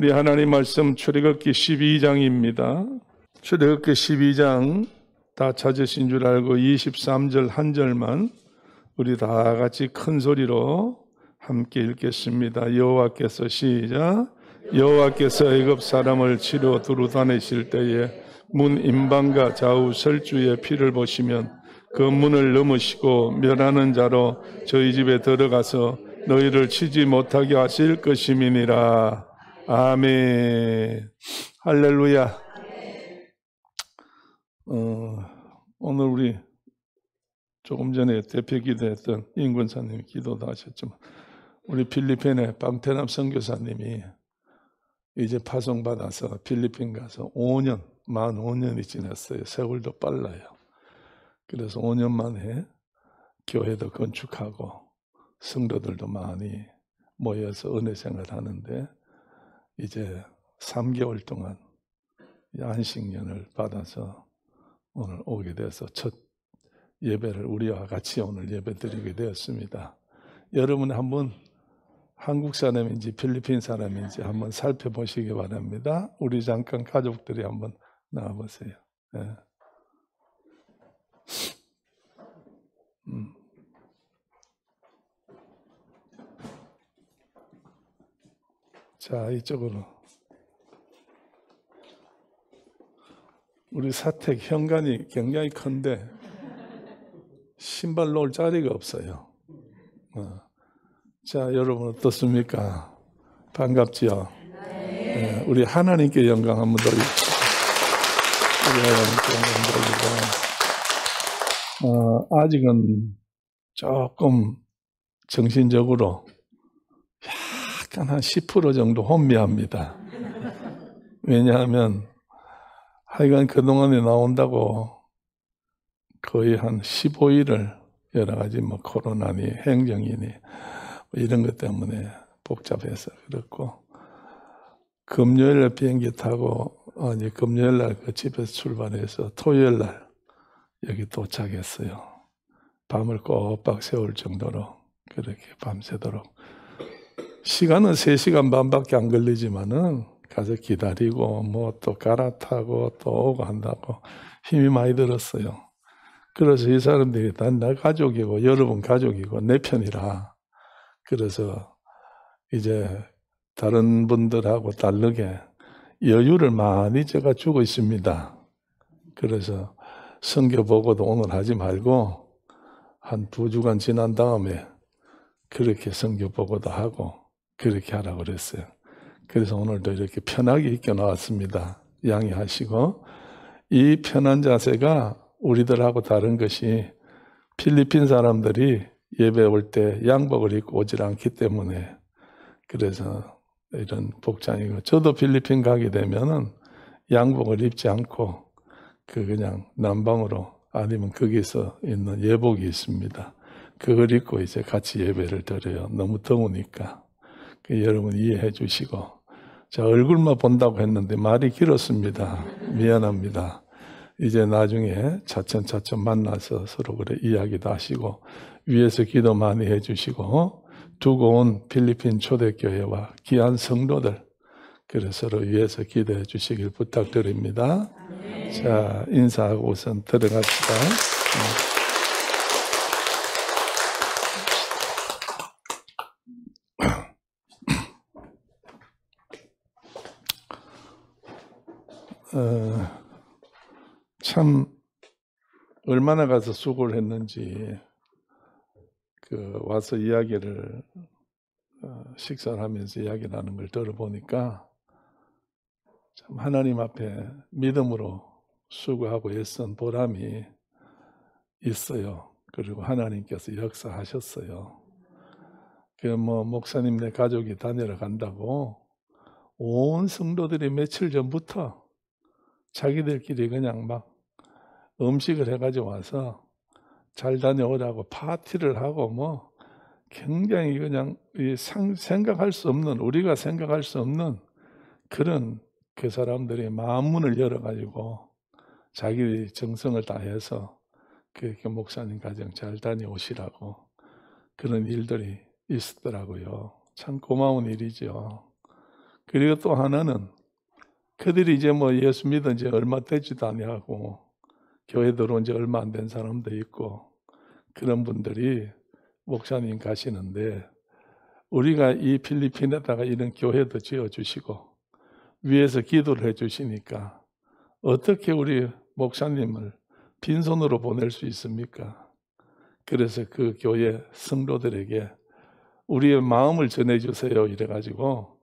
우리 하나님 말씀 출애굽기 12장입니다. 출애굽기 12장 다 찾으신 줄 알고 23절 한 절만 우리 다 같이 큰 소리로 함께 읽겠습니다. 여호와께서 시작. 여호와께서 애굽 사람을 치러 두루 다니실 때에 문 임방과 좌우 설주의 피를 보시면 그 문을 넘으시고 멸하는 자로 저희 집에 들어가서 너희를 치지 못하게 하실 것임이니라. 아멘. 할렐루야. 오늘 우리 조금 전에 대표 기도했던 임권사님이 기도도 하셨지만 우리 필리핀의 방태남 선교사님이 이제 파송받아서 필리핀 가서 5년, 만 5년이 지났어요. 세월도 빨라요. 그래서 5년 만에 교회도 건축하고 성도들도 많이 모여서 은혜 생활하는데 이제 3개월 동안 안식년을 받아서 오늘 오게 돼서 첫 예배를 우리와 같이 오늘 예배 드리게 되었습니다. 여러분 한번 한국 사람인지 필리핀 사람인지 한번 살펴보시기 바랍니다. 우리 잠깐 가족들이 한번 나와보세요. 네. 자, 이쪽으로. 우리 사택 현관이 굉장히 큰데 신발 놓을 자리가 없어요. 자, 여러분 어떻습니까? 반갑지요? 네, 우리 하나님께 영광 한번 돌립시다. 우리 하나님께 영광 돌리고 아직은 조금 정신적으로 약간 한 10% 정도 혼미합니다. 왜냐하면 하여간 그동안에 나온다고 거의 한 15일을 여러 가지 뭐 코로나니 행정이니 이런 것 때문에 복잡해서 그렇고 금요일날 비행기 타고 이제 금요일날 그 집에서 출발해서 토요일날 여기 도착했어요. 밤을 꼬박 세울 정도로 그렇게 밤새도록 시간은 3시간 반밖에 안 걸리지만은 가서 기다리고 뭐 또 갈아타고 또 오고 한다고 힘이 많이 들었어요. 그래서 이 사람들이 다 내 가족이고 여러분 가족이고 내 편이라 그래서 이제 다른 분들하고 다르게 여유를 많이 제가 주고 있습니다. 그래서 선교 보고도 오늘 하지 말고 한 2주간 지난 다음에 그렇게 선교 보고도 하고 그렇게 하라고 그랬어요. 그래서 오늘도 이렇게 편하게 입고 나왔습니다. 양해하시고 이 편한 자세가 우리들하고 다른 것이 필리핀 사람들이 예배 올 때 양복을 입고 오질 않기 때문에 그래서 이런 복장이고 저도 필리핀 가게 되면은 양복을 입지 않고 그냥 남방으로 아니면 거기서 있는 예복이 있습니다. 그걸 입고 이제 같이 예배를 드려요. 너무 더우니까. 여러분 이해해 주시고 자 얼굴만 본다고 했는데 말이 길었습니다. 미안합니다. 이제 나중에 차츰차츰 만나서 서로 그래 이야기도 하시고 위에서 기도 많이 해주시고 두고 온 필리핀 초대교회와 귀한 성도들 그래 서로 위에서 기도해 주시길 부탁드립니다. 네. 자 인사하고 우선 들어갑시다. 참 얼마나 가서 수고를 했는지 와서 이야기를 식사를 하면서 이야기를 하는 걸 들어보니까 참 하나님 앞에 믿음으로 수고하고 애쓴 보람이 있어요. 그리고 하나님께서 역사하셨어요. 목사님네 가족이 다니러 간다고 온 성도들이 며칠 전부터 자기들끼리 그냥 막 음식을 해가지고 와서 잘 다녀오라고 파티를 하고 굉장히 그냥 생각할 수 없는 우리가 생각할 수 없는 그런 그 사람들이 마음문을 열어가지고 자기 정성을 다해서 그렇게 목사님 가정 잘 다녀오시라고 그런 일들이 있었더라고요. 참 고마운 일이죠. 그리고 또 하나는 그들이 이제 뭐 예수 믿은 지 얼마 되지도 아니하고 교회 들어온 지 얼마 안 된 사람도 있고 그런 분들이 목사님 가시는데 우리가 이 필리핀에다가 이런 교회도 지어주시고 위에서 기도를 해주시니까 어떻게 우리 목사님을 빈손으로 보낼 수 있습니까? 그래서 그 교회 성도들에게 우리의 마음을 전해주세요 이래가지고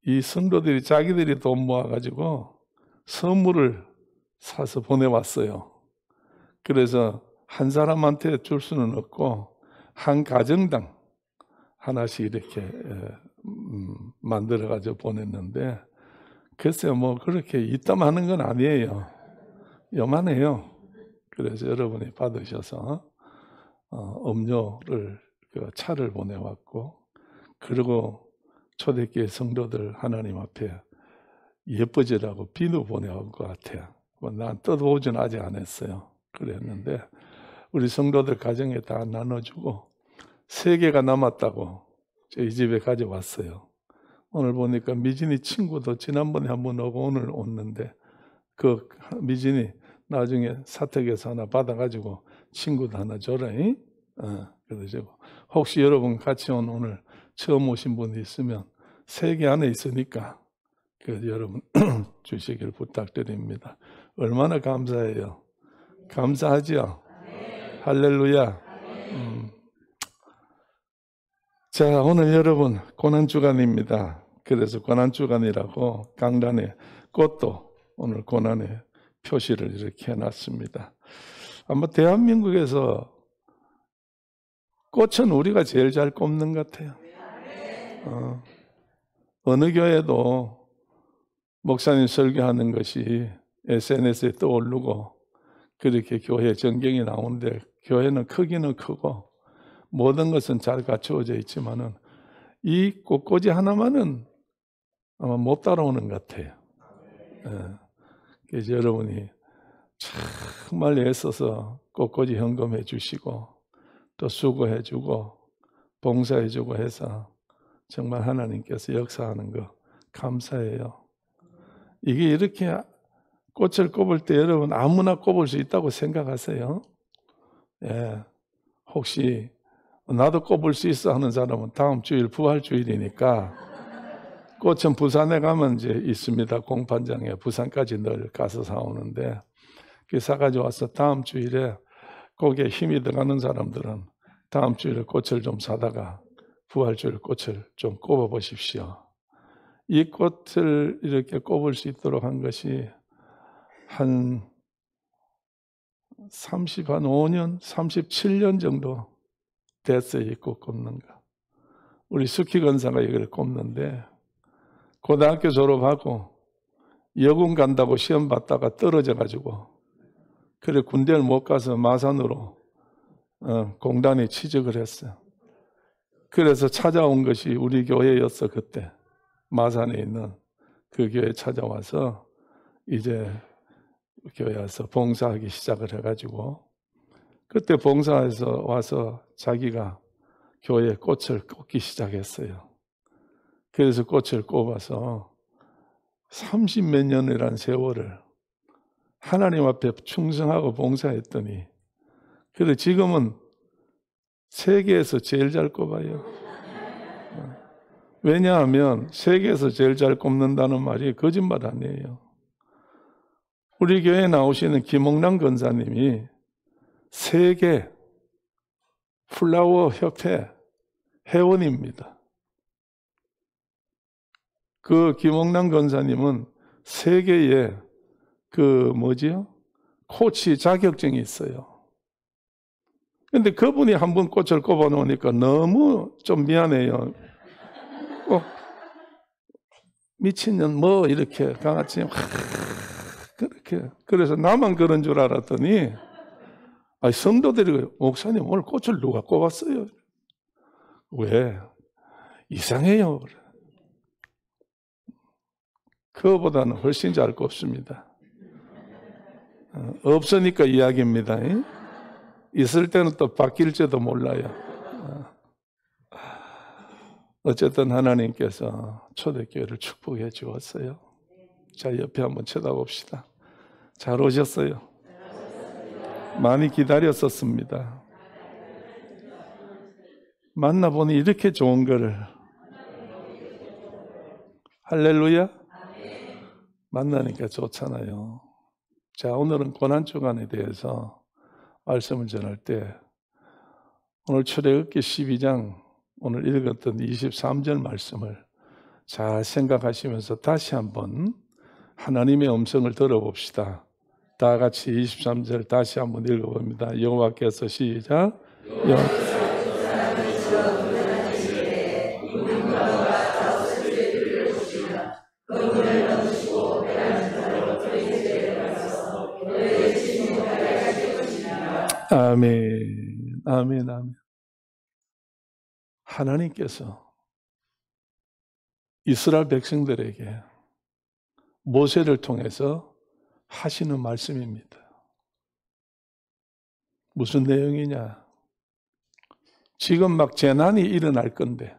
이 성도들이 자기들이 돈 모아가지고 선물을 사서 보내왔어요. 그래서 한 사람한테 줄 수는 없고 한 가정당 하나씩 이렇게 만들어가지고 보냈는데 글쎄요 뭐 그렇게 이땀하는 건 아니에요. 요만해요. 그래서 여러분이 받으셔서 음료를 차를 보내왔고 그리고 초대교회 성도들 하나님 앞에 예뻐지라고 비누 보내온 것 같아요. 난 뜯어보진 아직 안 했어요. 그랬는데 우리 성도들 가정에 다 나눠주고 3개가 남았다고 저희 집에 가져왔어요. 오늘 보니까 미진이 친구도 지난번에 한번 오고 오늘 오는데 그 미진이 나중에 사택에서 하나 받아가지고 친구도 하나 줘라. 그래서 혹시 여러분 같이 오늘 처음 오신 분이 있으면 3개 안에 있으니까 그래서 여러분 주시길 부탁드립니다. 얼마나 감사해요. 감사하죠. 할렐루야. 자, 오늘 여러분 고난주간입니다. 그래서 고난주간이라고 강단에 꽃도 오늘 고난의 표시를 이렇게 해놨습니다. 아마 대한민국에서 꽃은 우리가 제일 잘 꼽는 것 같아요. 어느 교회도 목사님 설교하는 것이 SNS에 떠오르고 그렇게 교회 전경이 나오는데 교회는 크기는 크고 모든 것은 잘 갖추어져 있지만은 이 꽃꽂이 하나만은 아마 못 따라오는 것 같아요. 그래서 여러분이 정말 애써서 꽃꽂이 헌금해 주시고 또 수고해 주고 봉사해 주고 해서 정말 하나님께서 역사하는 거 감사해요. 이게 이렇게 꽃을 꼽을 때 여러분 아무나 꼽을 수 있다고 생각하세요? 예. 혹시 나도 꼽을 수 있어 하는 사람은 다음 주일 부활주일이니까 꽃은 부산에 가면 이제 있습니다. 공판장에 부산까지 늘 가서 사오는데 그 사가지고 와서 다음 주일에 거기에 힘이 들어가는 사람들은 다음 주일에 꽃을 좀 사다가 부활주일 꽃을 좀 꼽아 보십시오. 이 꽃을 이렇게 꼽을 수 있도록 한 것이 한 5년, 37년 정도 됐어요. 이 꽃 꼽는 거. 우리 스키 건사가 이걸 꼽는데 고등학교 졸업하고 여군 간다고 시험 봤다가 떨어져가지고 그래 군대를 못 가서 마산으로 공단에 취직을 했어요. 그래서 찾아온 것이 우리 교회였어. 그때 마산에 있는 그 교회에 찾아와서 이제 교회 와서 봉사하기 시작을 해가지고 그때 봉사해서 와서 자기가 교회에 꽃을 꽂기 시작했어요. 그래서 꽃을 꼽아서 30몇 년이라는 세월을 하나님 앞에 충성하고 봉사했더니 그래 지금은 세계에서 제일 잘 꼽아요. 왜냐하면 세계에서 제일 잘 꼽는다는 말이 거짓말 아니에요. 우리 교회에 나오시는 김홍남 권사님이 세계 플라워 협회 회원입니다. 그 김홍남 권사님은 세계에 코치 자격증이 있어요. 근데 그분이 한번 꽃을 꼽아 놓으니까 너무 좀 미안해요. 미친년 이렇게 강아지 그렇게 그래서 나만 그런 줄 알았더니 성도들이 목사님 오늘 꽃을 누가 꼽았어요? 왜? 이상해요. 그거보다는 훨씬 잘 꼽습니다. 없으니까 이야기입니다. 있을 때는 또 바뀔지도 몰라요. 어쨌든 하나님께서 초대교회를 축복해 주었어요. 자, 옆에 한번 쳐다봅시다. 잘 오셨어요. 많이 기다렸었습니다. 만나보니 이렇게 좋은 거를. 할렐루야. 만나니까 좋잖아요. 자, 오늘은 고난주간에 대해서 말씀을 전할 때 오늘 출애굽기 12장 오늘 읽었던 23절 말씀을 잘 생각하시면서 다시 한번 하나님의 음성을 들어봅시다. 다 같이 23절 다시 한번 읽어봅니다. 여호와께서 시작. 아멘, 아멘, 아멘. 하나님께서 이스라엘 백성들에게 모세를 통해서 하시는 말씀입니다. 무슨 내용이냐? 지금 막 재난이 일어날 건데,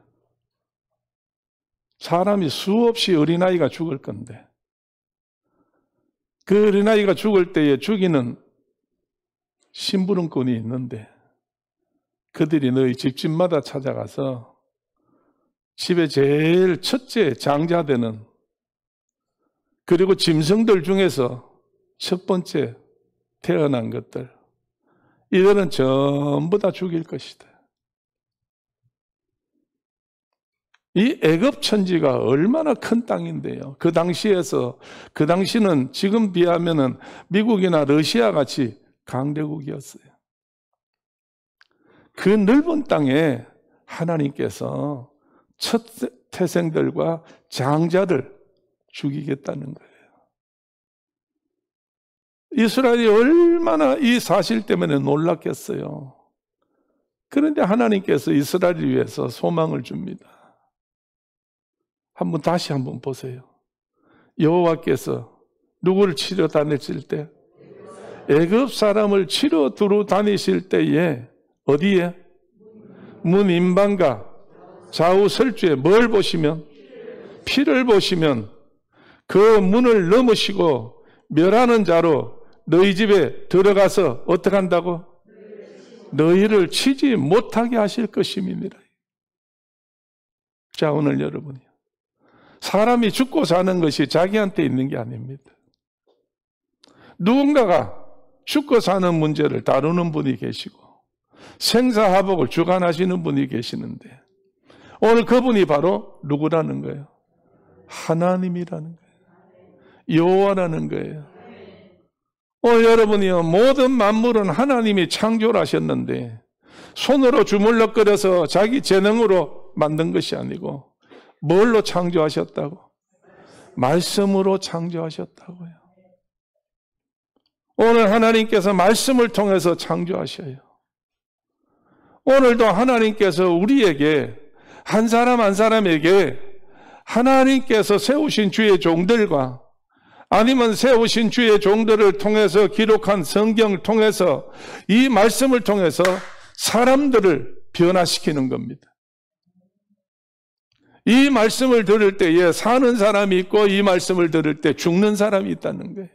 사람이 수없이 어린아이가 죽을 건데, 그 어린아이가 죽을 때에 죽이는 심부름꾼이 있는데, 그들이 너희 집집마다 찾아가서 집에 제일 첫째 장자되는, 그리고 짐승들 중에서 첫 번째 태어난 것들, 이들은 전부 다 죽일 것이다. 이 애굽 천지가 얼마나 큰 땅인데요. 그 당시는 지금 비하면은 미국이나 러시아 같이 강대국이었어요. 그 넓은 땅에 하나님께서 첫 태생들과 장자를 죽이겠다는 거예요. 이스라엘이 얼마나 이 사실 때문에 놀랐겠어요. 그런데 하나님께서 이스라엘을 위해서 소망을 줍니다. 다시 한번 보세요. 여호와께서 누구를 치러 다니실 때? 애굽 사람을 치러 두루 다니실 때에 어디에? 문 임방과 좌우 설주에 뭘 보시면? 피를 보시면 그 문을 넘으시고 멸하는 자로 너희 집에 들어가서 어떻게 한다고? 너희를 치지 못하게 하실 것임이니라. 자, 오늘 여러분이 사람이 죽고 사는 것이 자기한테 있는 게 아닙니다. 누군가가 죽고 사는 문제를 다루는 분이 계시고 생사화복을 주관하시는 분이 계시는데 오늘 그분이 바로 누구라는 거예요? 하나님이라는 거예요. 여호와라는 거예요. 여러분이요, 모든 만물은 하나님이 창조를 하셨는데 손으로 주물럭거려서 자기 재능으로 만든 것이 아니고 뭘로 창조하셨다고? 말씀으로 창조하셨다고요. 오늘 하나님께서 말씀을 통해서 창조하셔요. 오늘도 하나님께서 우리에게 한 사람 한 사람에게 하나님께서 세우신 주의 종들과 아니면 세우신 주의 종들을 통해서 기록한 성경을 통해서 이 말씀을 통해서 사람들을 변화시키는 겁니다. 이 말씀을 들을 때에 사는 사람이 있고 이 말씀을 들을 때 죽는 사람이 있다는 거예요.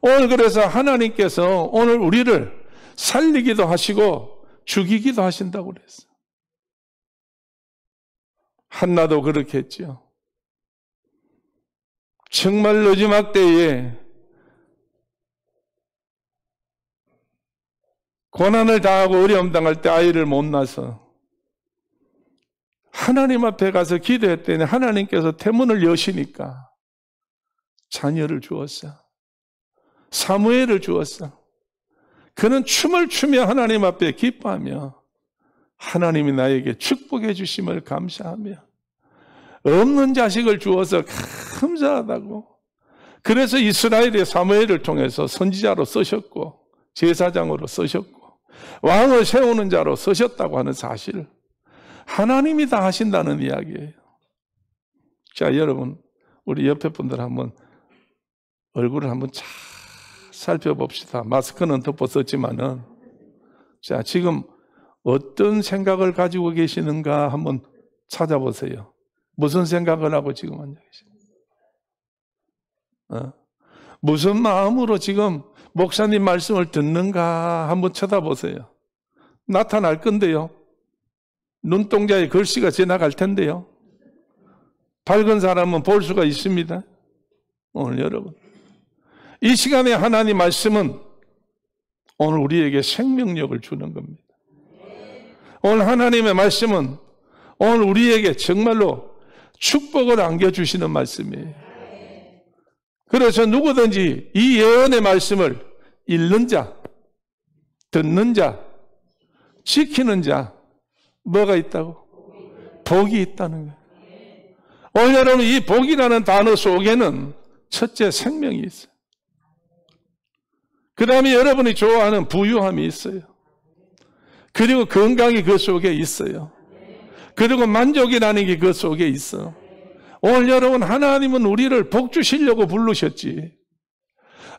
오늘 그래서 하나님께서 오늘 우리를 살리기도 하시고 죽이기도 하신다고 그랬어요. 한나도 그렇게 했죠. 정말 마지막 때에 고난을 당하고 어려움 당할 때 아이를 못 낳아서 하나님 앞에 가서 기도했더니 하나님께서 태문을 여시니까 자녀를 주었어. 사무엘을 주었어. 그는 춤을 추며 하나님 앞에 기뻐하며 하나님이 나에게 축복해 주심을 감사하며 없는 자식을 주어서 감사하다고. 그래서 이스라엘의 사무엘을 통해서 선지자로 쓰셨고 제사장으로 쓰셨고 왕을 세우는 자로 쓰셨다고 하는 사실, 하나님이 다 하신다는 이야기예요. 자, 여러분, 우리 옆에 분들 한번 얼굴을 한번 잘 살펴봅시다. 마스크는 덮어 썼지만은, 자, 지금 어떤 생각을 가지고 계시는가 한번 찾아보세요. 무슨 생각을 하고 지금 앉아 계십니까? 무슨 마음으로 지금 목사님 말씀을 듣는가 한번 쳐다보세요. 나타날 건데요. 눈동자에 글씨가 지나갈 텐데요. 밝은 사람은 볼 수가 있습니다. 오늘 여러분, 이 시간에 하나님 말씀은 오늘 우리에게 생명력을 주는 겁니다. 오늘 하나님의 말씀은 오늘 우리에게 정말로 축복을 안겨주시는 말씀이에요. 그래서 누구든지 이 예언의 말씀을 읽는 자, 듣는 자, 지키는 자, 뭐가 있다고? 복이 있다는 거예요. 오늘 여러분, 이 복이라는 단어 속에는 첫째 생명이 있어요. 그 다음에 여러분이 좋아하는 부유함이 있어요. 그리고 건강이 그 속에 있어요. 그리고 만족이라는 게 그 속에 있어. 오늘 여러분, 하나님은 우리를 복 주시려고 부르셨지.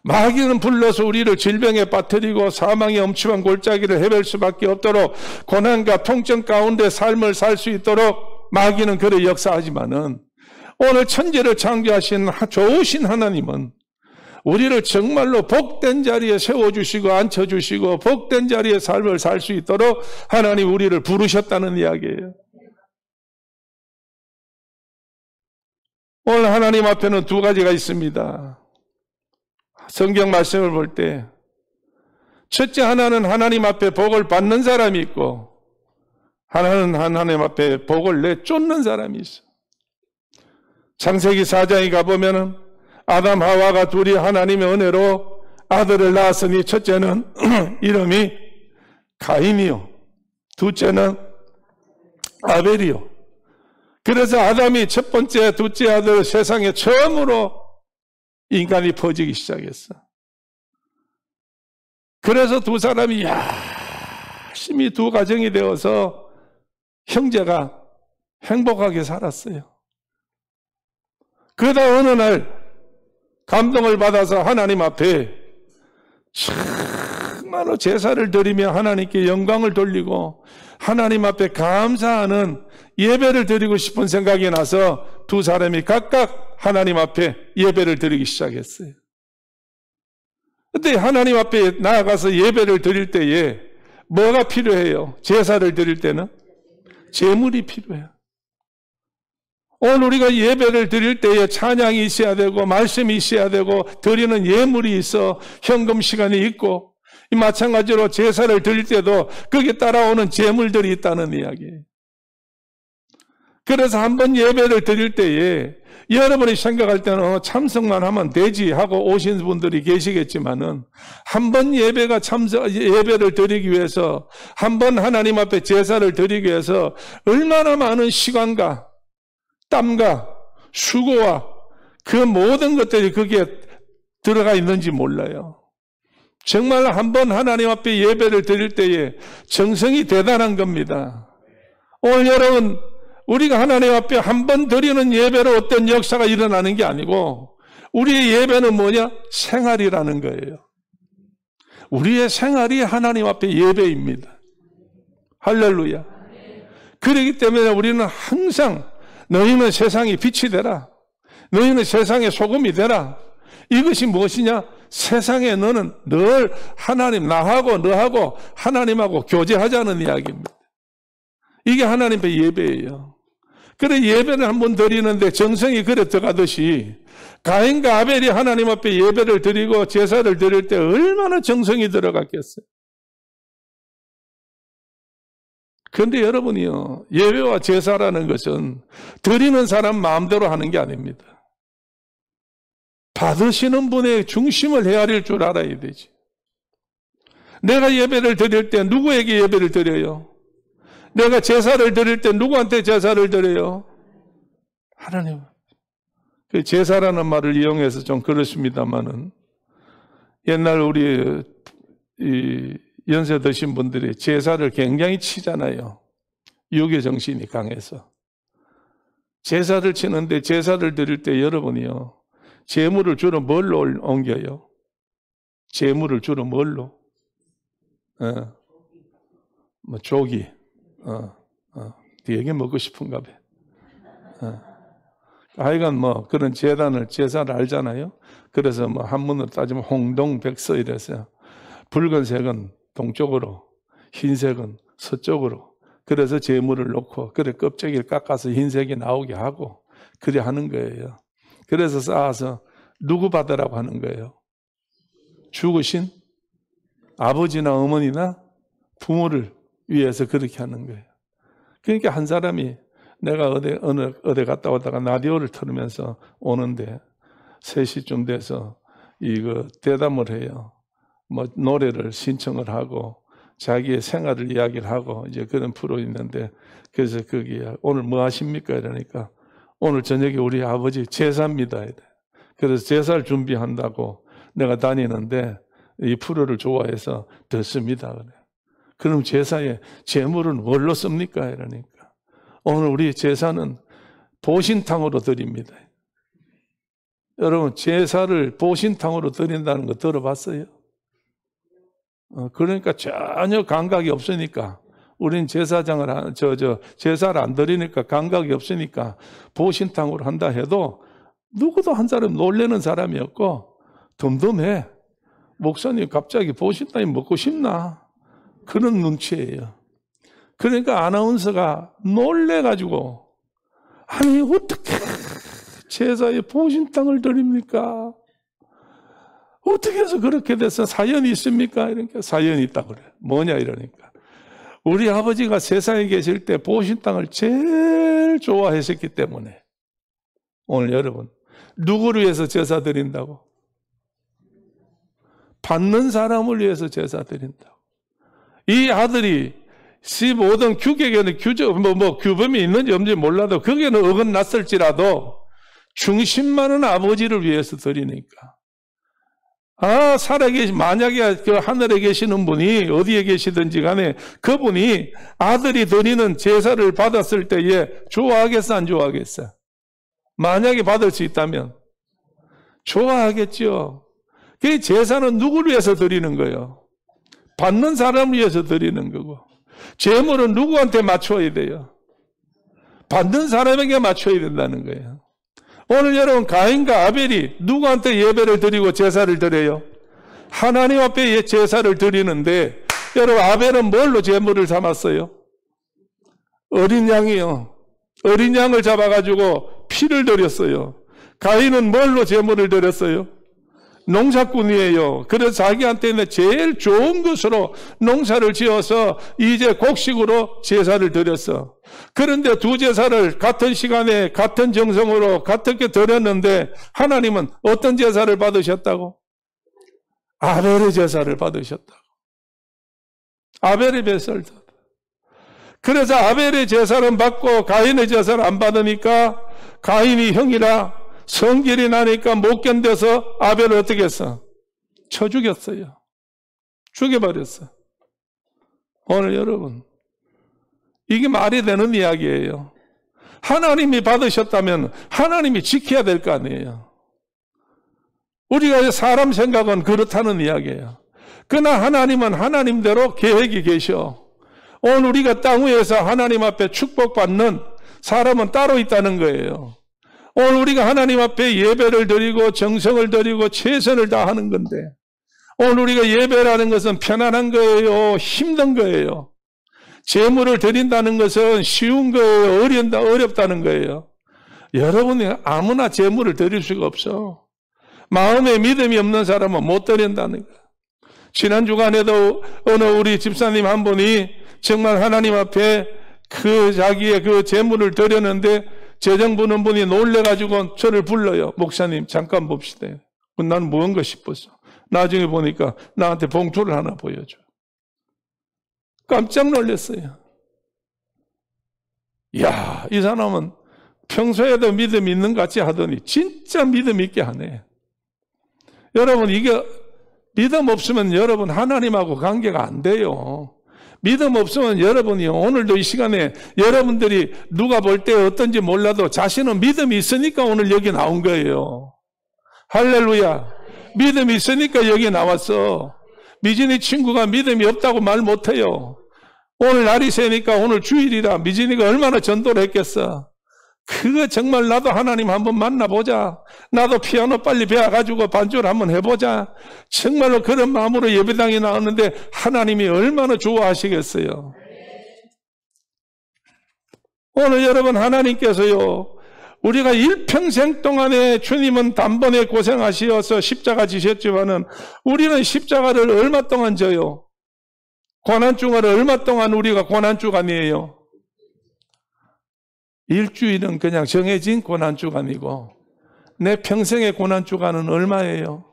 마귀는 불러서 우리를 질병에 빠뜨리고 사망의 엄침한 골짜기를 헤맬 수밖에 없도록 고난과 통증 가운데 삶을 살 수 있도록 마귀는 그래 역사하지만은 오늘 천지를 창조하신 좋으신 하나님은 우리를 정말로 복된 자리에 세워주시고 앉혀주시고 복된 자리에 삶을 살 수 있도록 하나님 우리를 부르셨다는 이야기예요. 오늘 하나님 앞에는 두 가지가 있습니다. 성경 말씀을 볼 때 첫째, 하나는 하나님 앞에 복을 받는 사람이 있고 하나는 하나님 앞에 복을 내쫓는 사람이 있어. 창세기 4장에 가보면 아담 하와가 둘이 하나님의 은혜로 아들을 낳았으니 첫째는 이름이 가인이요, 둘째는 아벨이요. 그래서 아담이 첫 번째, 둘째 아들 세상에 처음으로 인간이 퍼지기 시작했어. 그래서 두 사람이 열심히 두 가정이 되어서 형제가 행복하게 살았어요. 그러다 어느 날 감동을 받아서 하나님 앞에 정말로 제사를 드리며 하나님께 영광을 돌리고 하나님 앞에 감사하는 예배를 드리고 싶은 생각이 나서 두 사람이 각각 하나님 앞에 예배를 드리기 시작했어요. 그런데 하나님 앞에 나아가서 예배를 드릴 때에 뭐가 필요해요? 제사를 드릴 때는 제물이 필요해요. 오늘 우리가 예배를 드릴 때에 찬양이 있어야 되고 말씀이 있어야 되고 드리는 예물이 있어 현금 시간이 있고 마찬가지로 제사를 드릴 때도 거기에 따라오는 제물들이 있다는 이야기예요. 그래서 한번 예배를 드릴 때에 여러분이 생각할 때는 참석만 하면 되지 하고 오신 분들이 계시겠지만은 한번 예배를 드리기 위해서 한번 하나님 앞에 제사를 드리기 위해서 얼마나 많은 시간과 땀과 수고와 그 모든 것들이 거기에 들어가 있는지 몰라요. 정말 한번 하나님 앞에 예배를 드릴 때에 정성이 대단한 겁니다. 오늘 여러분, 우리가 하나님 앞에 한번 드리는 예배로 어떤 역사가 일어나는 게 아니고 우리의 예배는 뭐냐? 생활이라는 거예요. 우리의 생활이 하나님 앞에 예배입니다. 할렐루야. 그렇기 때문에 우리는 항상 너희는 세상의 빛이 되라. 너희는 세상의 소금이 되라. 이것이 무엇이냐? 세상에 너는 늘 하나님, 나하고 너하고 하나님하고 교제하자는 이야기입니다. 이게 하나님의 예배예요. 그래 예배를 한번 드리는데 정성이 그래 들어가듯이 가인과 아벨이 하나님 앞에 예배를 드리고 제사를 드릴 때 얼마나 정성이 들어갔겠어요. 그런데 여러분이요, 예배와 제사라는 것은 드리는 사람 마음대로 하는 게 아닙니다. 받으시는 분의 중심을 헤아릴 줄 알아야 되지. 내가 예배를 드릴 때 누구에게 예배를 드려요? 내가 제사를 드릴 때 누구한테 제사를 드려요? 하나님. 그 제사라는 말을 이용해서 좀 그렇습니다만은 옛날 우리 연세 드신 분들이 제사를 굉장히 치잖아요. 유교 정신이 강해서. 제사를 치는데 제사를 드릴 때 여러분이요, 제물을 주로 뭘로 옮겨요? 제물을 주로 뭘로? 뭐 조기. 되게 먹고 싶은가 봐. 하여간 뭐 그런 제사를 알잖아요. 그래서 뭐 한문으로 따지면 홍동백서 이래서 붉은색은 동쪽으로, 흰색은 서쪽으로. 그래서 제물을 놓고 그래 껍데기를 깎아서 흰색이 나오게 하고 그래 하는 거예요. 그래서 쌓아서 누구 받으라고 하는 거예요? 죽으신 아버지나 어머니나 부모를 위해서 그렇게 하는 거예요. 그러니까 한 사람이 내가 어디 갔다 오다가 라디오를 틀으면서 오는데 3시쯤 돼서 이거 대담을 해요. 뭐 노래를 신청을 하고 자기의 생활을 이야기를 하고 이제 그런 프로 있는데 그래서 거기에 오늘 뭐 하십니까? 이러니까 오늘 저녁에 우리 아버지 제사입니다. 이래. 그래서 제사를 준비한다고 내가 다니는데 이 프로를 좋아해서 듣습니다. 그래. 그럼 제사에 제물은 뭘로 씁니까? 이러니까 오늘 우리 제사는 보신탕으로 드립니다. 여러분 제사를 보신탕으로 드린다는 거 들어봤어요? 그러니까 전혀 감각이 없으니까 우린 제사를 안 드리니까 감각이 없으니까 보신탕으로 한다 해도 누구도 한 사람 놀래는 사람이 없고 덤덤해. 목사님 갑자기 보신탕이 먹고 싶나? 그런 눈치예요. 그러니까 아나운서가 놀래가지고 아니 어떻게 제사에 보신탕을 드립니까? 어떻게 해서 그렇게 돼서 사연이 있습니까? 이러니까 사연이 있다고 그래. 뭐냐 이러니까 우리 아버지가 세상에 계실 때 보신탕을 제일 좋아하셨기 때문에. 오늘 여러분 누구를 위해서 제사 드린다고? 받는 사람을 위해서 제사 드린다고. 이 아들이 15등 규격에는 규범이 있는지 없는지 몰라도 거기에는 어긋났을지라도 중심만은 아버지를 위해서 드리니까. 만약에 그 하늘에 계시는 분이 어디에 계시든지 간에 그분이 아들이 드리는 제사를 받았을 때에 좋아하겠어, 안 좋아하겠어? 만약에 받을 수 있다면 좋아하겠죠. 그 제사는 누구를 위해서 드리는 거예요? 받는 사람을 위해서 드리는 거고. 제물은 누구한테 맞춰야 돼요? 받는 사람에게 맞춰야 된다는 거예요. 오늘 여러분 가인과 아벨이 누구한테 예배를 드리고 제사를 드려요? 하나님 앞에 제사를 드리는데 여러분 아벨은 뭘로 제물을 삼았어요? 어린 양이요. 어린 양을 잡아가지고 피를 드렸어요. 가인은 뭘로 제물을 드렸어요? 농사꾼이에요. 그래서 자기한테는 제일 좋은 것으로 농사를 지어서 이제 곡식으로 제사를 드렸어. 그런데 두 제사를 같은 시간에 같은 정성으로 같게 드렸는데 하나님은 어떤 제사를 받으셨다고? 아벨의 제사를 받으셨다고. 아벨의 제사를 받았다. 그래서 아벨의 제사는 받고 가인의 제사를 안 받으니까 가인이 형이라 성질이 나니까 못 견뎌서 아벨을 어떻게 했어? 쳐 죽였어요. 죽여버렸어. 오늘 여러분 이게 말이 되는 이야기예요. 하나님이 받으셨다면 하나님이 지켜야 될 거 아니에요. 우리가 사람 생각은 그렇다는 이야기예요. 그러나 하나님은 하나님대로 계획이 계셔. 오늘 우리가 땅 위에서 하나님 앞에 축복받는 사람은 따로 있다는 거예요. 오늘 우리가 하나님 앞에 예배를 드리고 정성을 드리고 최선을 다하는 건데 오늘 우리가 예배라는 것은 편안한 거예요? 힘든 거예요? 제물을 드린다는 것은 쉬운 거예요? 어렵다는 거예요? 여러분이 아무나 제물을 드릴 수가 없어. 마음에 믿음이 없는 사람은 못 드린다는 거예요. 지난 주간에도 어느 우리 집사님 한 분이 정말 하나님 앞에 자기의 그 제물을 드렸는데 재정 부는 분이 놀래가지고 저를 불러요. 목사님 잠깐 봅시다. 난 뭔가 싶었어. 나중에 보니까 나한테 봉투를 하나 보여줘. 깜짝 놀랐어요. 이야, 이 사람은 평소에도 믿음 있는 것 같이 하더니 진짜 믿음 있게 하네. 여러분 이게 믿음 없으면 여러분 하나님하고 관계가 안 돼요. 믿음 없으면 여러분이 오늘도 이 시간에 여러분들이 누가 볼 때 어떤지 몰라도 자신은 믿음이 있으니까 오늘 여기 나온 거예요. 할렐루야. 믿음이 있으니까 여기 나왔어. 미진이 친구가 믿음이 없다고 말 못해요. 오늘 날이 새니까 오늘 주일이라 미진이가 얼마나 전도를 했겠어. 그거 정말 나도 하나님 한번 만나보자. 나도 피아노 빨리 배워가지고 반주를 한번 해보자. 정말로 그런 마음으로 예배당에 나왔는데 하나님이 얼마나 좋아하시겠어요. 오늘 여러분, 하나님께서요, 우리가 일평생 동안에 주님은 단번에 고생하시어서 십자가 지셨지만은 우리는 십자가를 얼마 동안 져요? 고난주간을 얼마 동안 우리가 고난주간이에요? 일주일은 그냥 정해진 고난주간이고 내 평생의 고난주간은 얼마예요?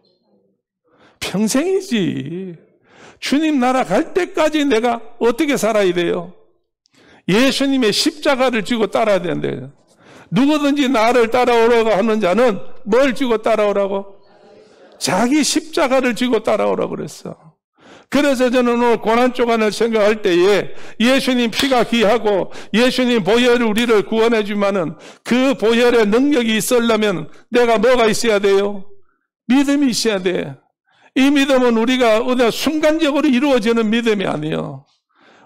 평생이지. 주님 나라 갈 때까지 내가 어떻게 살아야 돼요? 예수님의 십자가를 지고 따라야 된대요. 누구든지 나를 따라오라고 하는 자는 뭘 지고 따라오라고? 자기 십자가를 지고 따라오라고 그랬어. 그래서 저는 오늘 고난주간을 생각할 때에 예수님 피가 귀하고 예수님 보혈이 우리를 구원해 주면은 그 보혈의 능력이 있으려면 내가 뭐가 있어야 돼요? 믿음이 있어야 돼. 이 믿음은 우리가 어느 순간적으로 이루어지는 믿음이 아니에요.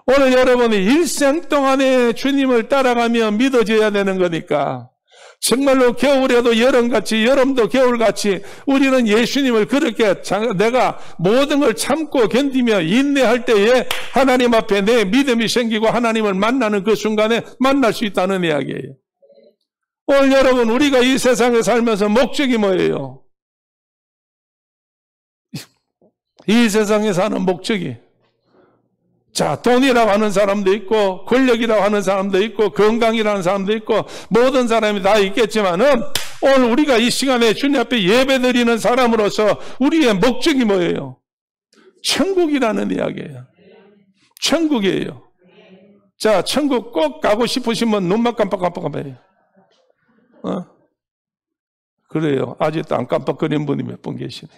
오늘 여러분이 일생 동안에 주님을 따라가며 믿어져야 되는 거니까 정말로 겨울에도 여름같이 여름도 겨울같이 우리는 예수님을 그렇게 내가 모든 걸 참고 견디며 인내할 때에 하나님 앞에 내 믿음이 생기고 하나님을 만나는 그 순간에 만날 수 있다는 이야기예요. 오늘 여러분, 우리가 이 세상에 살면서 목적이 뭐예요? 이 세상에 사는 목적이, 자, 돈이라고 하는 사람도 있고 권력이라고 하는 사람도 있고 건강이라는 사람도 있고 모든 사람이 다 있겠지만은 오늘 우리가 이 시간에 주님 앞에 예배드리는 사람으로서 우리의 목적이 뭐예요? 천국이라는 이야기예요. 천국이에요. 자, 천국 꼭 가고 싶으시면 눈만 깜빡깜빡해요. 그래요. 아직도 안 깜빡거리는 분이 몇 분 계시네.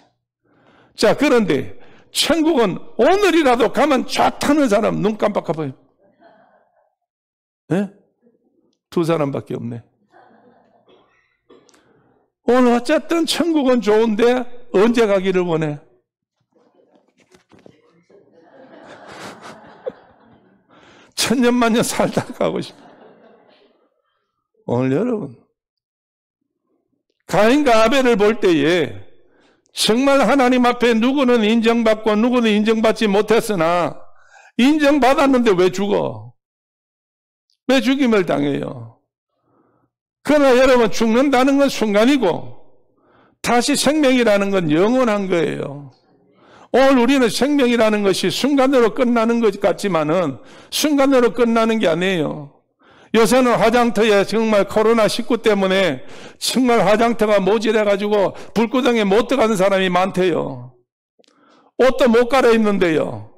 자, 그런데 천국은 오늘이라도 가면 좋다는 사람 눈 깜빡깜빡해요. 네? 두 사람밖에 없네. 오늘 어쨌든 천국은 좋은데 언제 가기를 원해? 천년만년 살다 가고 싶어. 오늘 여러분, 가인과 아벨을 볼 때에 정말 하나님 앞에 누구는 인정받고 누구는 인정받지 못했으나 인정받았는데 왜 죽어? 왜 죽임을 당해요? 그러나 여러분, 죽는다는 건 순간이고 다시 생명이라는 건 영원한 거예요. 오늘 우리는 생명이라는 것이 순간으로 끝나는 것 같지만은 순간으로 끝나는 게 아니에요. 요새는 화장터에 정말 코로나19 때문에 정말 화장터가 모질해가지고 불구덩이에 못 들어가는 사람이 많대요. 옷도 못 갈아입는데요.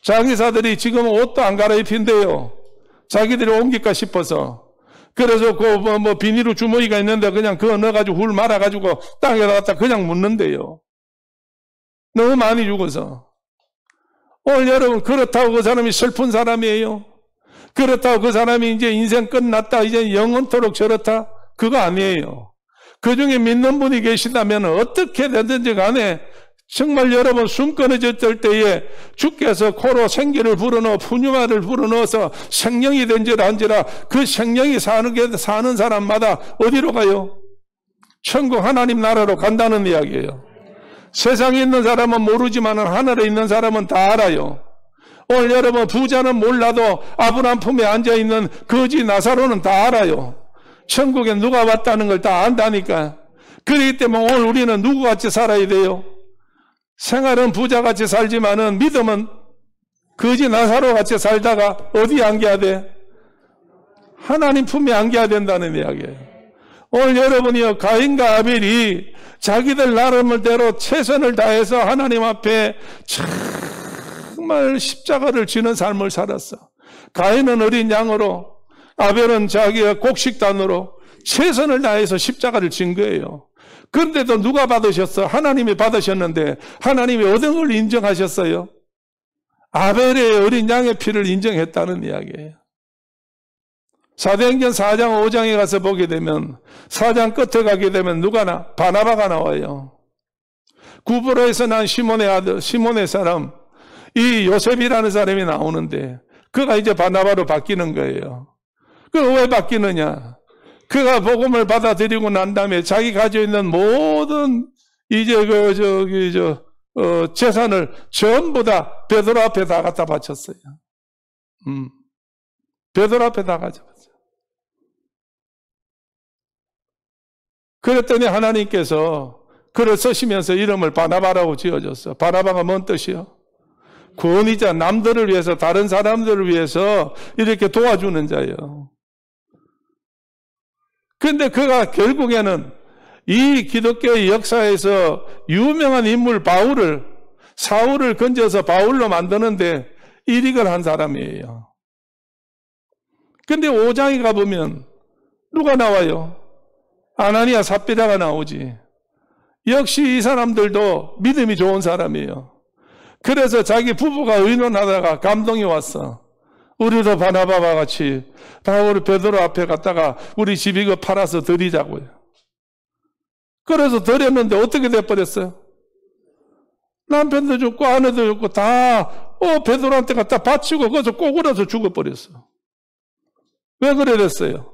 장의사들이 지금 옷도 안 갈아입힌대요. 자기들이 옮길까 싶어서. 그래서 그 비닐로 주머니가 있는데 그냥 그거 넣어가지고 훌 말아가지고 땅에다 갖다 그냥 묻는데요. 너무 많이 죽어서. 오늘 여러분, 그렇다고 그 사람이 슬픈 사람이에요? 그렇다고 그 사람이 이제 인생 끝났다, 이제 영원토록 저렇다? 그거 아니에요. 그 중에 믿는 분이 계시다면 어떻게 되든지 간에 정말 여러분 숨 끊어졌을 때에 주께서 코로 생기를 불어넣어 푸뉴마를 불어넣어서 생명이 된지라 한지라 그 생명이 사는 사람마다 어디로 가요? 천국 하나님 나라로 간다는 이야기예요. 세상에 있는 사람은 모르지만 하늘에 있는 사람은 다 알아요. 오늘 여러분, 부자는 몰라도 아브라함 품에 앉아있는 거지 나사로는 다 알아요. 천국에 누가 왔다는 걸 다 안다니까. 그렇기 때문에 오늘 우리는 누구같이 살아야 돼요? 생활은 부자같이 살지만은 믿음은 거지 나사로같이 살다가 어디에 안겨야 돼? 하나님 품에 안겨야 된다는 이야기예요. 오늘 여러분이요, 가인과 아벨이 자기들 나름대로 최선을 다해서 하나님 앞에 정말 십자가를 지는 삶을 살았어. 가인은 어린 양으로, 아벨은 자기의 곡식단으로 최선을 다해서 십자가를 진 거예요. 그런데도 누가 받으셨어? 하나님이 받으셨는데 하나님이 어떤 걸 인정하셨어요? 아벨의 어린 양의 피를 인정했다는 이야기예요. 사도행전 4장 5장에 가서 보게 되면 4장 끝에 가게 되면 누가 바나바가 나와요. 구브로에서 난 시몬의 아들, 시몬의 사람, 이 요셉이라는 사람이 나오는데 그가 이제 바나바로 바뀌는 거예요. 그 왜 바뀌느냐? 그가 복음을 받아들이고 난 다음에 자기 가지고 있는 모든 이제 재산을 전부 다 베드로 앞에 다 갖다 바쳤어요. 베드로 앞에 다 가져갔어요. 그랬더니 하나님께서 그를 쓰시면서 이름을 바나바라고 지어줬어. 바나바가 뭔 뜻이요? 구원이자 남들을 위해서, 다른 사람들을 위해서 이렇게 도와주는 자예요. 그런데 그가 결국에는 이 기독교의 역사에서 유명한 인물 사울을 건져서 바울로 만드는데 일익을 한 사람이에요. 그런데 5장에 가보면 누가 나와요? 아나니아 삽비라가 나오지. 역시 이 사람들도 믿음이 좋은 사람이에요. 그래서 자기 부부가 의논하다가 감동이 왔어. 우리도 바나바와 같이 바울 베드로 앞에 갔다가 우리 집 이거 팔아서 드리자고요. 그래서 드렸는데 어떻게 돼버렸어요? 남편도 죽고 아내도 죽고 다 베드로한테 갖다 바치고 거기서 꼬꾸라서 죽어버렸어. 왜 그래 됐어요?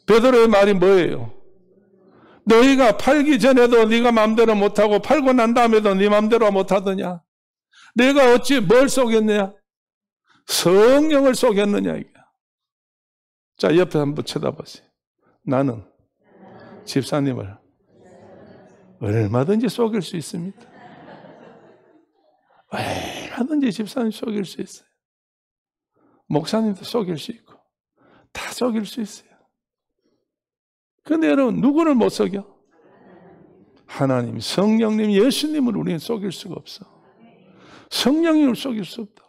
베드로의 말이 뭐예요? 너희가 팔기 전에도 네가 마음대로 못하고 팔고 난 다음에도 네 마음대로 못하더냐? 내가 어찌 뭘 속였느냐? 성령을 속였느냐 이게. 자, 옆에 한번 쳐다보세요. 나는 집사님을 얼마든지 속일 수 있습니다. 얼마든지 집사님 속일 수 있어요. 목사님도 속일 수 있고 다 속일 수 있어요. 그런데 여러분 누구를 못 속여? 하나님, 성령님, 예수님을 우리는 속일 수가 없어. 성령님을 속일 수 없다.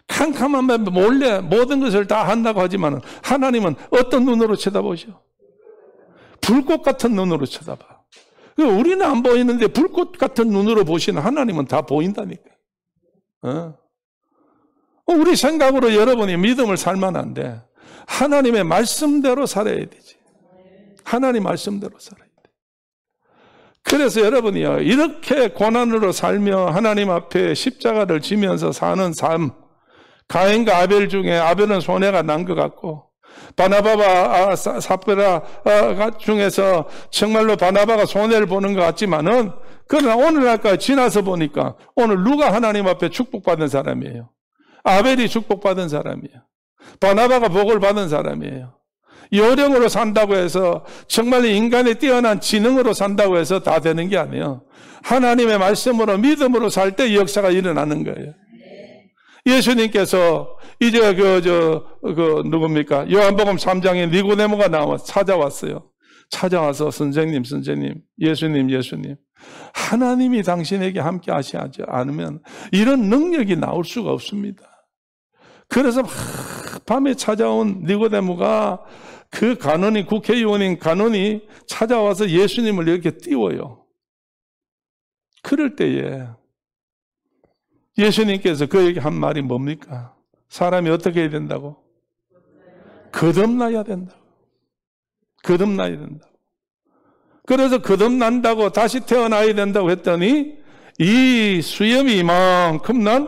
캄캄한 말 몰래 모든 것을 다 한다고 하지만 하나님은 어떤 눈으로 쳐다보셔? 불꽃 같은 눈으로 쳐다봐. 우리는 안 보이는데 불꽃 같은 눈으로 보시는 하나님은 다 보인다니까. 우리 생각으로 여러분이 믿음을 살만한데 하나님의 말씀대로 살아야 되지. 하나님 말씀대로 살아야 돼. 그래서 여러분이요, 이렇게 고난으로 살며 하나님 앞에 십자가를 지면서 사는 삶, 가인과 아벨 중에 아벨은 손해가 난 것 같고 바나바와 삽비라 중에서 정말로 바나바가 손해를 보는 것 같지만은, 그러나 오늘날까지 지나서 보니까 오늘 누가 하나님 앞에 축복받은 사람이에요? 아벨이 축복받은 사람이에요. 바나바가 복을 받은 사람이에요. 요령으로 산다고 해서, 정말 인간의 뛰어난 지능으로 산다고 해서 다 되는 게 아니에요. 하나님의 말씀으로 믿음으로 살 때 역사가 일어나는 거예요. 예수님께서 이제 누굽니까? 요한복음 3장에 니고데모가 찾아왔어요. 찾아와서 선생님, 예수님, 하나님이 당신에게 함께 하시지 않으면 이런 능력이 나올 수가 없습니다. 그래서 밤에 찾아온 니고데모가 그 국회의원인 간원이 찾아와서 예수님을 이렇게 띄워요. 그럴 때에 예수님께서 그에게 한 말이 뭡니까? 사람이 어떻게 해야 된다고? 거듭나야 된다고. 거듭나야 된다고. 그래서 거듭난다고 다시 태어나야 된다고 했더니 이 수염이 이만큼 난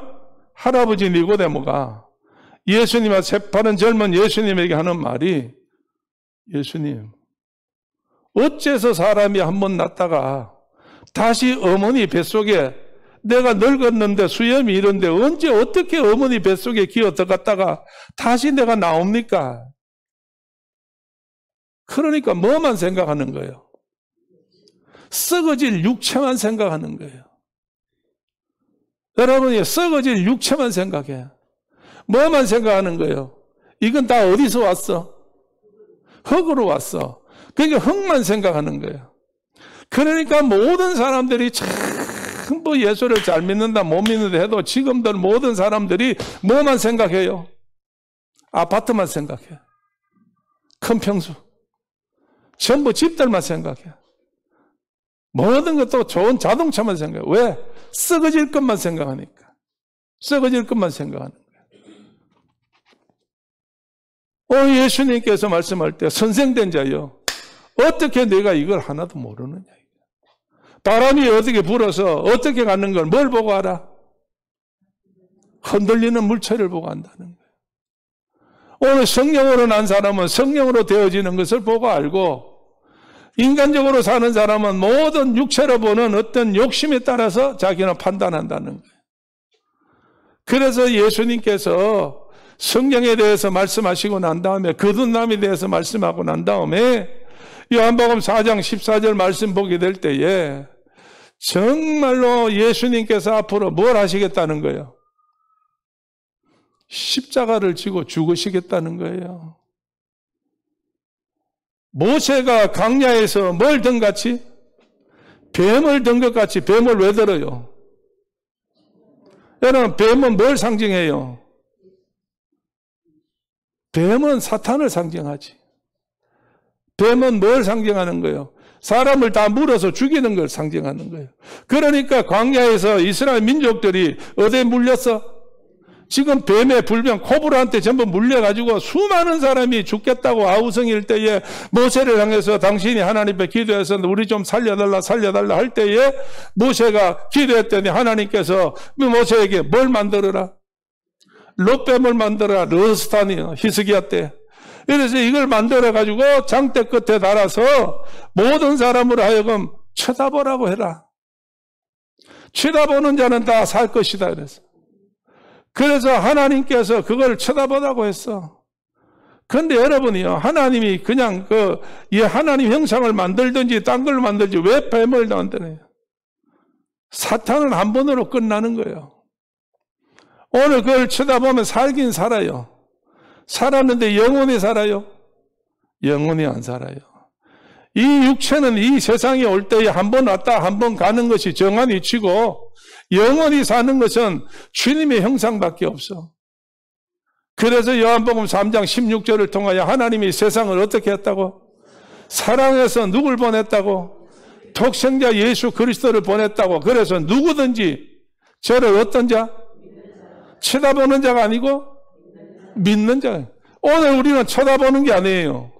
할아버지 니고데모가 예수님과 새파른 젊은 예수님에게 하는 말이, 예수님, 어째서 사람이 한번 낳다가 다시 어머니 뱃속에, 내가 늙었는데 수염이 이런데 언제 어떻게 어머니 뱃속에 기어 들어갔다가 다시 내가 나옵니까? 그러니까 뭐만 생각하는 거예요? 썩어질 육체만 생각하는 거예요. 여러분이 썩어질 육체만 생각해. 뭐만 생각하는 거예요? 이건 다 어디서 왔어? 흙으로 왔어. 그러니까 흙만 생각하는 거예요. 그러니까 모든 사람들이 전부 예수를 잘 믿는다 못 믿는다 해도 지금들 모든 사람들이 뭐만 생각해요? 아파트만 생각해. 큰 평수. 전부 집들만 생각해. 모든 것도 좋은 자동차만 생각해. 왜? 썩어질 것만 생각하니까. 썩어질 것만 생각하는 거예요. 예수님께서 말씀할 때 선생된 자요, 어떻게 내가 이걸 하나도 모르느냐. 바람이 어떻게 불어서 어떻게 가는 걸 뭘 보고 알아? 흔들리는 물체를 보고 안다는 오늘 성령으로 난 사람은 성령으로 되어지는 것을 보고 알고, 인간적으로 사는 사람은 모든 육체로 보는 어떤 욕심에 따라서 자기는 판단한다는 거예요. 그래서 예수님께서 성령에 대해서 말씀하시고 난 다음에, 거듭남에 대해서 말씀하고 난 다음에 요한복음 4장 14절 말씀 보게 될 때에 정말로 예수님께서 앞으로 뭘 하시겠다는 거예요? 십자가를 지고 죽으시겠다는 거예요. 모세가 광야에서 뭘 든 같이? 뱀을 든 것 같이 뱀을 왜 들어요? 여러분, 뱀은 뭘 상징해요? 뱀은 사탄을 상징하지. 뱀은 뭘 상징하는 거예요? 사람을 다 물어서 죽이는 걸 상징하는 거예요. 그러니까 광야에서 이스라엘 민족들이 어디에 물렸어? 지금 뱀의 불병 코브라한테 전부 물려가지고 수많은 사람이 죽겠다고 아우성일 때에 모세를 향해서 당신이 하나님께 기도해서 우리 좀 살려달라 할 때에 모세가 기도했더니 하나님께서 모세에게 뭘 만들어라? 롯뱀을 만들어라. 르스탄이요. 히스기야 때. 그래서 이걸 만들어가지고 장대 끝에 달아서 모든 사람으로 하여금 쳐다보라고 해라. 쳐다보는 자는 다 살 것이다. 그래서 하나님께서 그걸 쳐다보라고 했어. 그런데 여러분이요, 하나님이 그냥 하나님 형상을 만들든지 딴 걸 만들지 왜 뱀을 만드네요? 사탄은 한 번으로 끝나는 거예요. 오늘 그걸 쳐다보면 살긴 살아요. 살았는데 영원히 살아요? 영원히 안 살아요. 이 육체는 이 세상에 올 때에 한 번 왔다 한 번 가는 것이 정한 이치고, 영원히 사는 것은 주님의 형상밖에 없어. 그래서 요한복음 3장 16절을 통하여 하나님이 세상을 어떻게 했다고? 사랑해서 누굴 보냈다고? 독생자 예수 그리스도를 보냈다고. 그래서 누구든지 저를 어떤 자? 쳐다보는 자가 아니고 믿는 자. 오늘 우리는 쳐다보는 게 아니에요.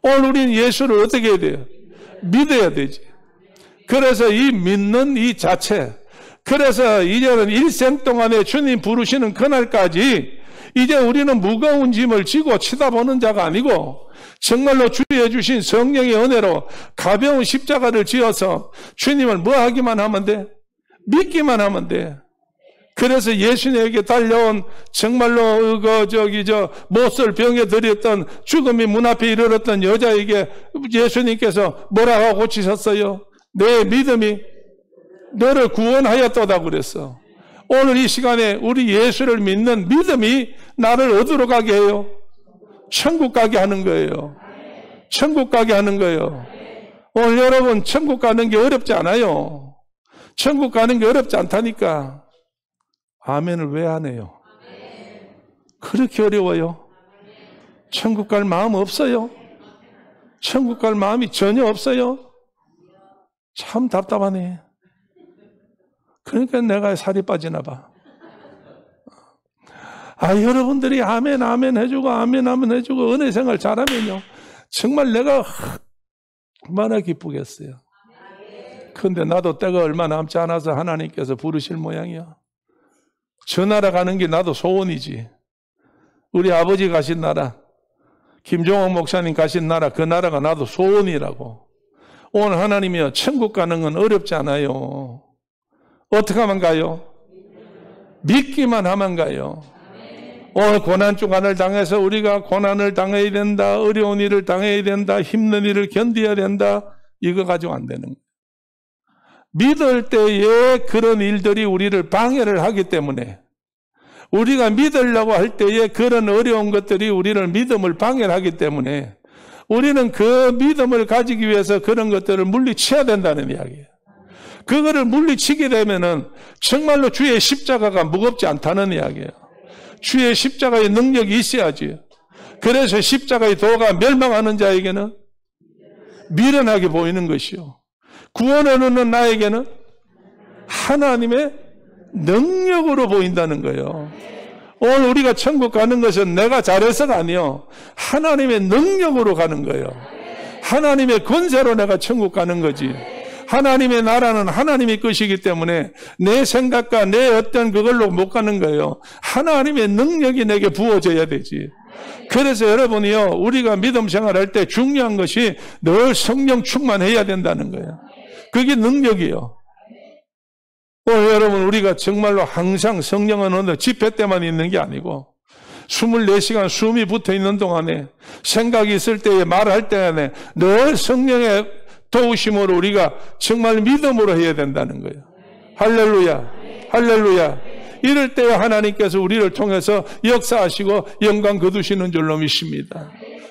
오늘 우리는 예수를 어떻게 해야 돼요? 믿어야 되지. 그래서 이 믿는 이 자체, 그래서 이제는 일생 동안에 주님 부르시는 그날까지 이제 우리는 무거운 짐을 지고 쳐다보는 자가 아니고 정말로 주의 주신 성령의 은혜로 가벼운 십자가를 지어서 주님을 뭐 하기만 하면 돼? 믿기만 하면 돼. 그래서 예수님에게 달려온 정말로 못을 병에 들였던 죽음이 문 앞에 이르렀던 여자에게 예수님께서 뭐라고 고치셨어요? 내 믿음이 너를 구원하였도다 그랬어. 오늘 이 시간에 우리 예수를 믿는 믿음이 나를 어디로 가게 해요? 천국 가게 하는 거예요. 천국 가게 하는 거예요. 오늘 여러분, 천국 가는 게 어렵지 않아요. 천국 가는 게 어렵지 않다니까. 아멘을 왜 안 해요? 그렇게 어려워요? 천국 갈 마음 없어요? 천국 갈 마음이 전혀 없어요? 참 답답하네. 그러니까 내가 살이 빠지나 봐. 여러분들이 아멘 해주고 아멘 해주고 은혜 생활 잘하면요, 정말 내가 얼마나 기쁘겠어요. 그런데 나도 때가 얼마 남지 않아서 하나님께서 부르실 모양이야. 저 나라 가는 게 나도 소원이지. 우리 아버지 가신 나라, 김종옥 목사님 가신 나라, 그 나라가 나도 소원이라고. 오늘 하나님이요, 천국 가는 건 어렵지 않아요. 어떻게 하면 가요? 믿기만 하면 가요. 오늘 고난 주간을 당해서 우리가 고난을 당해야 된다, 어려운 일을 당해야 된다, 힘든 일을 견뎌야 된다, 이거 가지고 안 되는 거예요. 믿을 때에 그런 일들이 우리를 방해를 하기 때문에, 우리가 믿으려고 할 때에 그런 어려운 것들이 우리를 믿음을 방해를 하기 때문에 우리는 그 믿음을 가지기 위해서 그런 것들을 물리쳐야 된다는 이야기예요. 그거를 물리치게 되면은 정말로 주의 십자가가 무겁지 않다는 이야기예요. 주의 십자가의 능력이 있어야지. 그래서 십자가의 도가 멸망하는 자에게는 미련하게 보이는 것이요, 구원을 얻는 나에게는 하나님의 능력으로 보인다는 거예요. 오늘 우리가 천국 가는 것은 내가 잘해서가 아니요, 하나님의 능력으로 가는 거예요. 하나님의 권세로 내가 천국 가는 거지. 하나님의 나라는 하나님의 것이기 때문에 내 생각과 내 어떤 그걸로 못 가는 거예요. 하나님의 능력이 내게 부어져야 되지. 그래서 여러분이요, 우리가 믿음 생활할 때 중요한 것이 늘 성령 충만해야 된다는 거예요. 그게 능력이에요. 여러분, 우리가 정말로 항상 성령은 어느 집회 때만 있는 게 아니고 24시간 숨이 붙어 있는 동안에, 생각이 있을 때에, 말할 때에 늘 성령의 도우심으로 우리가 정말 믿음으로 해야 된다는 거예요. 할렐루야, 할렐루야. 이럴 때 하나님께서 우리를 통해서 역사하시고 영광 거두시는 줄로 믿습니다.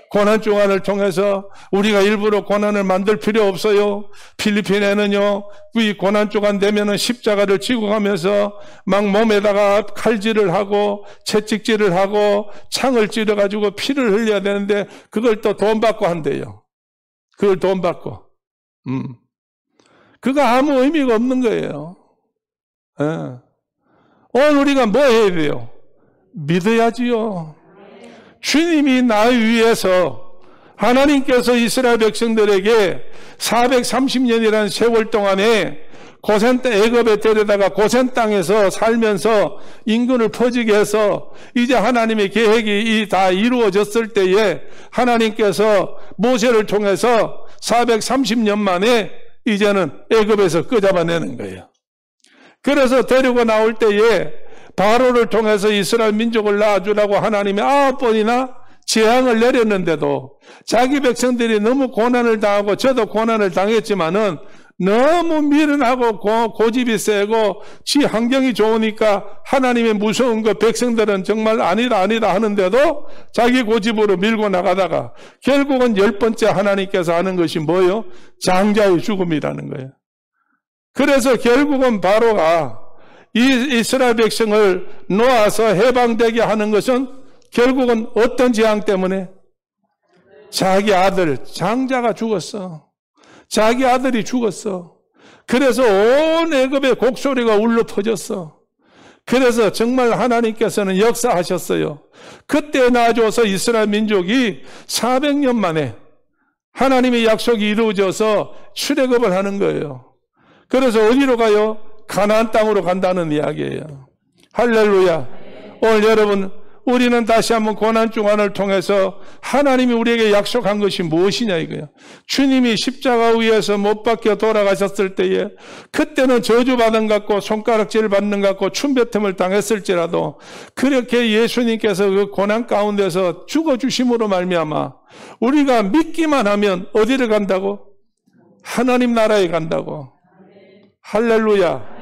고난 중환을 통해서 우리가 일부러 고난을 만들 필요 없어요. 필리핀에는요, 이 고난 중환 되면은 십자가를 지고 가면서 막 몸에다가 칼질을 하고 채찍질을 하고 창을 찌르가지고 피를 흘려야 되는데 그걸 또 돈 받고 한대요. 그걸 돈 받고. 그거 아무 의미가 없는 거예요. 오늘 우리가 뭐 해야 돼요? 믿어야지요. 주님이 나 위해서, 하나님께서 이스라엘 백성들에게 430년이라는 세월 동안에 고센 땅, 애굽에 데려다가 고센 땅에서 살면서 인근을 퍼지게 해서 이제 하나님의 계획이 다 이루어졌을 때에 하나님께서 모세를 통해서 430년 만에 이제는 애굽에서 끄잡아내는 거예요. 그래서 데리고 나올 때에 바로를 통해서 이스라엘 민족을 낳아주라고 하나님이 9번이나 재앙을 내렸는데도 자기 백성들이 너무 고난을 당하고 저도 고난을 당했지만은 너무 미련하고 고집이 세고 지 환경이 좋으니까 하나님의 무서운 거 백성들은 정말 아니다 하는데도 자기 고집으로 밀고 나가다가 결국은 10번째 하나님께서 하는 것이 뭐예요? 장자의 죽음이라는 거예요. 그래서 결국은 바로가 이 이스라엘 백성을 놓아서 해방되게 하는 것은 결국은 어떤 재앙 때문에? 자기 아들 장자가 죽었어. 자기 아들이 죽었어. 그래서 온 애굽의 곡소리가 울려 퍼졌어. 그래서 정말 하나님께서는 역사하셨어요. 그때 나아져서 이스라엘 민족이 400년 만에 하나님의 약속이 이루어져서 출애굽을 하는 거예요. 그래서 어디로 가요? 가나안 땅으로 간다는 이야기예요. 할렐루야. 오늘 여러분, 우리는 다시 한번 고난 중환을 통해서 하나님이 우리에게 약속한 것이 무엇이냐 이거예요. 주님이 십자가 위에서 못 박혀 돌아가셨을 때에 그때는 저주받은 것 같고 손가락질 받는 것 같고 춤뱉음을 당했을지라도 그렇게 예수님께서 그 고난 가운데서 죽어주심으로 말미암아 우리가 믿기만 하면 어디를 간다고? 하나님 나라에 간다고. 할렐루야.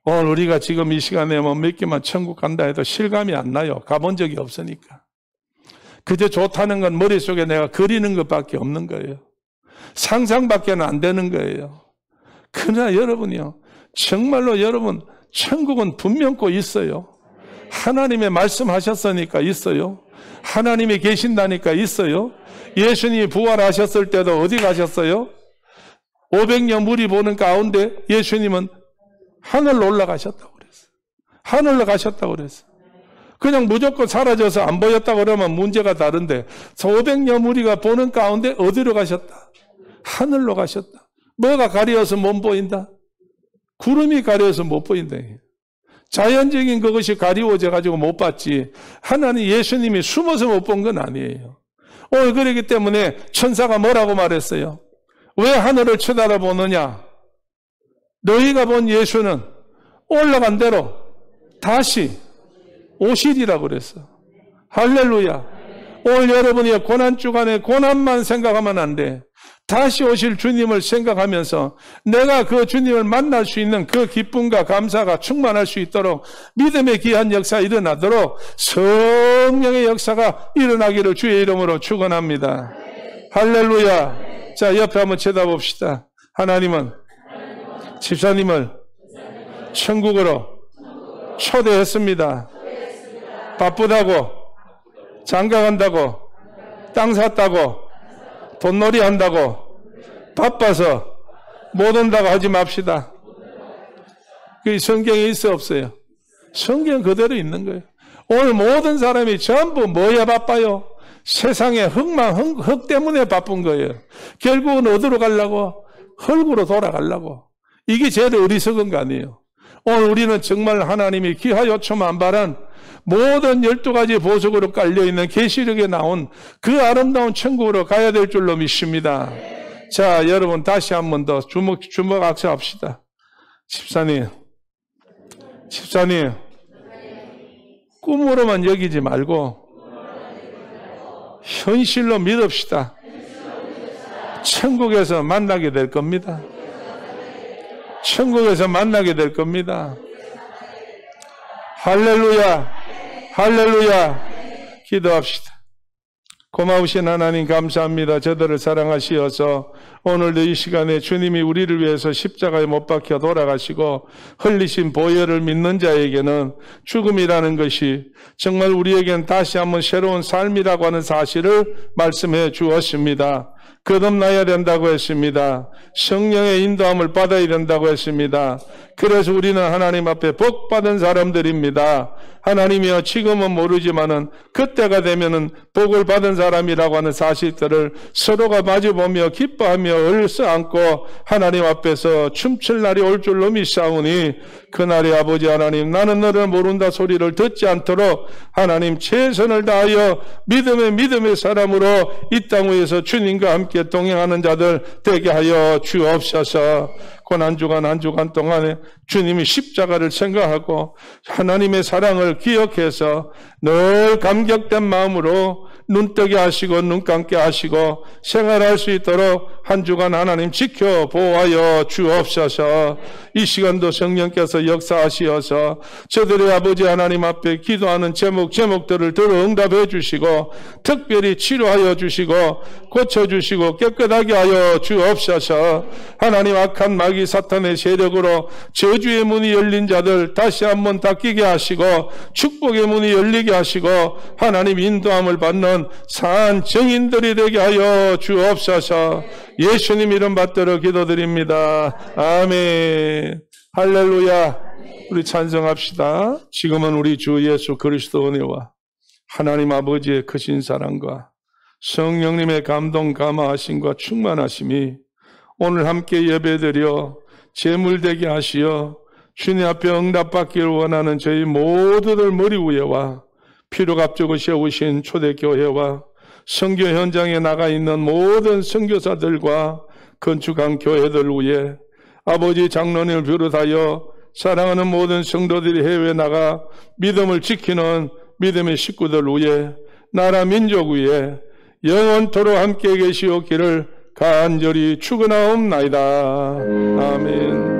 오늘 우리가 지금 이 시간에 뭐 믿기만 천국 간다 해도 실감이 안 나요. 가본 적이 없으니까. 그저 좋다는 건 머릿속에 내가 그리는 것밖에 없는 거예요. 상상밖에는 안 되는 거예요. 그러나 여러분이요, 정말로 여러분 천국은 분명 꼭 있어요. 하나님의 말씀하셨으니까 있어요. 하나님이 계신다니까 있어요. 예수님이 부활하셨을 때도 어디 가셨어요? 500년 무리 보는 가운데 예수님은 하늘로 올라가셨다고 그랬어요. 하늘로 가셨다고 그랬어요. 그냥 무조건 사라져서 안 보였다고 그러면 문제가 다른데 500년 무리가 보는 가운데 어디로 가셨다? 하늘로 가셨다. 뭐가 가려서 못 보인다? 구름이 가려서 못 보인다. 자연적인 그것이 가리워져 가지고 못 봤지 하나님 예수님이 숨어서 못 본 건 아니에요. 오늘 그렇기 때문에 천사가 뭐라고 말했어요? 왜 하늘을 쳐다보느냐? 너희가 본 예수는 올라간 대로 다시 오시리라고 그랬어. 할렐루야. 오늘 여러분이 고난 주간에 고난만 생각하면 안 돼. 다시 오실 주님을 생각하면서 내가 그 주님을 만날 수 있는 그 기쁨과 감사가 충만할 수 있도록 믿음의 귀한 역사 일어나도록 성령의 역사가 일어나기를 주의 이름으로 축원합니다. 할렐루야. 자, 옆에 한번 쳐다봅시다. 하나님은 집사님을 천국으로 초대했습니다. 바쁘다고, 장가간다고, 땅 샀다고, 돈놀이 한다고, 바빠서 못 온다고 하지 맙시다. 그 성경에 있어 없어요? 성경 그대로 있는 거예요. 오늘 모든 사람이 전부 뭐야 바빠요? 세상에 흙 때문에 바쁜 거예요. 결국은 어디로 가려고? 흙으로 돌아가려고. 이게 제일 어리석은 거 아니에요. 오늘 우리는 정말 하나님이 기하 요청 안 바란 모든 12가지 보석으로 깔려있는 계시록에 나온 그 아름다운 천국으로 가야 될 줄로 믿습니다. 자, 여러분 다시 한 번 더 주먹 악수합시다. 집사님, 꿈으로만 여기지 말고 현실로 믿읍시다. 천국에서 만나게 될 겁니다. 천국에서 만나게 될 겁니다. 할렐루야, 할렐루야. 기도합시다. 고마우신 하나님 감사합니다. 저들을 사랑하시어서 오늘도 이 시간에 주님이 우리를 위해서 십자가에 못 박혀 돌아가시고 흘리신 보혈을 믿는 자에게는 죽음이라는 것이 정말 우리에겐 다시 한번 새로운 삶이라고 하는 사실을 말씀해 주었습니다. 거듭나야 된다고 했습니다. 성령의 인도함을 받아야 된다고 했습니다. 그래서 우리는 하나님 앞에 복 받은 사람들입니다. 하나님이여, 지금은 모르지만은 그때가 되면은 복을 받은 사람이라고 하는 사실들을 서로가 마주보며 기뻐하며 얼싸안고 하나님 앞에서 춤출 날이 올 줄로 믿사오니 그날에 아버지 하나님, 나는 너를 모른다 소리를 듣지 않도록 하나님 최선을 다하여 믿음의 사람으로 이 땅 위에서 주님과 함께 동행하는 자들 되게 하여 주옵소서. 한 주간 동안에 주님이 십자가를 생각하고 하나님의 사랑을 기억해서 늘 감격된 마음으로 눈뜨게 하시고 눈 감게 하시고 생활할 수 있도록 한 주간 하나님 지켜 보호하여 주옵소서. 이 시간도 성령께서 역사하시어서 저들의 아버지 하나님 앞에 기도하는 제목들을 들어 응답해 주시고 특별히 치료하여 주시고 고쳐주시고 깨끗하게 하여 주옵소서. 하나님, 악한 마귀 사탄의 세력으로 저주의 문이 열린 자들 다시 한번 닫히게 하시고 축복의 문이 열리게 하시고 하나님 인도함을 받는 산 정인들이 되게 하여 주옵소서. 예수님 이름 받들어 기도드립니다. 아멘. 할렐루야. 우리 찬송합시다. 지금은 우리 주 예수 그리스도 은혜와 하나님 아버지의 크신 사랑과 성령님의 감동 감화하심과 충만하심이 오늘 함께 예배드려 제물되게 하시어 주님 앞에 응답받기를 원하는 저희 모두들 머리 위에와 피로 값주고 세우신 초대교회와 선교 현장에 나가 있는 모든 선교사들과 건축한 교회들 위에 아버지 장로님을 비롯하여 사랑하는 모든 성도들이 해외에 나가 믿음을 지키는 믿음의 식구들 위에 나라 민족 위에 영원토록 함께 계시옵기를 간절히 축원하옵나이다. 아멘.